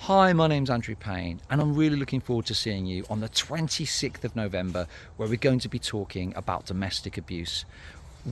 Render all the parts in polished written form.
Hi, my name's Andrew Payne, and I'm really looking forward to seeing you on the 26th of November, where we're going to be talking about domestic abuse.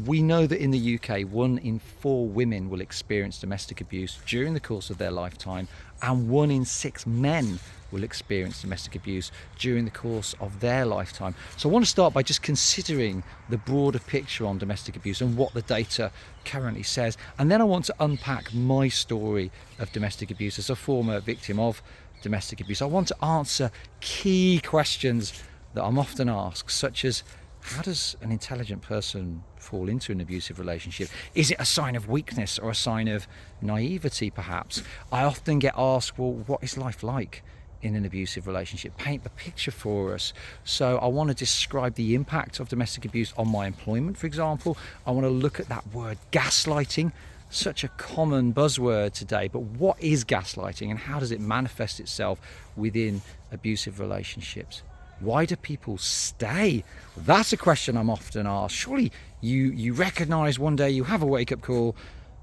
We know that in the UK, 1 in 4 women will experience domestic abuse during the course of their lifetime, and 1 in 6 men will experience domestic abuse during the course of their lifetime. So I want to start by just considering the broader picture on domestic abuse and what the data currently says. And then I want to unpack my story of domestic abuse as a former victim of domestic abuse. I want to answer key questions that I'm often asked, such as, how does an intelligent person fall into an abusive relationship? Is it a sign of weakness or a sign of naivety, perhaps? I often get asked, well, what is life like in an abusive relationship? Paint the picture for us. So I want to describe the impact of domestic abuse on my employment, for example. I want to look at that word gaslighting, such a common buzzword today, but what is gaslighting and how does it manifest itself within abusive relationships? Why do people stay? That's a question I'm often asked. Surely you recognize one day, you have a wake-up call,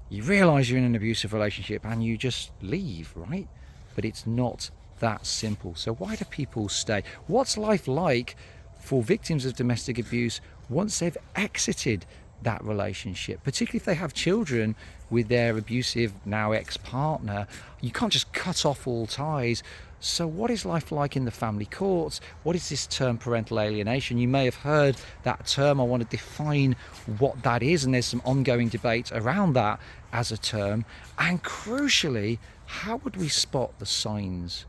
you realize you're in an abusive relationship and you just leave, right? But it's not that simple. So why do people stay? What's life like for victims of domestic abuse once they've exited that relationship, particularly if they have children with their abusive, now ex-partner? You can't just cut off all ties. So what is life like in the family courts? What is this term parental alienation? You may have heard that term. I want to define what that is, and there's some ongoing debate around that as a term. And crucially, how would we spot the signs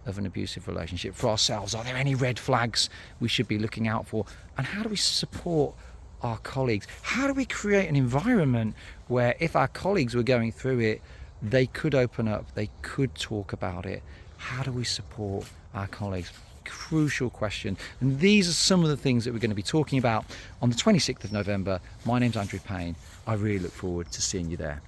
of an abusive relationship for ourselves? Are there any red flags we should be looking out for? And how do we support our colleagues? How do we create an environment where if our colleagues were going through it, they could open up, they could talk about it? How do we support our colleagues? Crucial question. And these are some of the things that we're going to be talking about on the 26th of November. My name's Andrew Payne. I really look forward to seeing you there.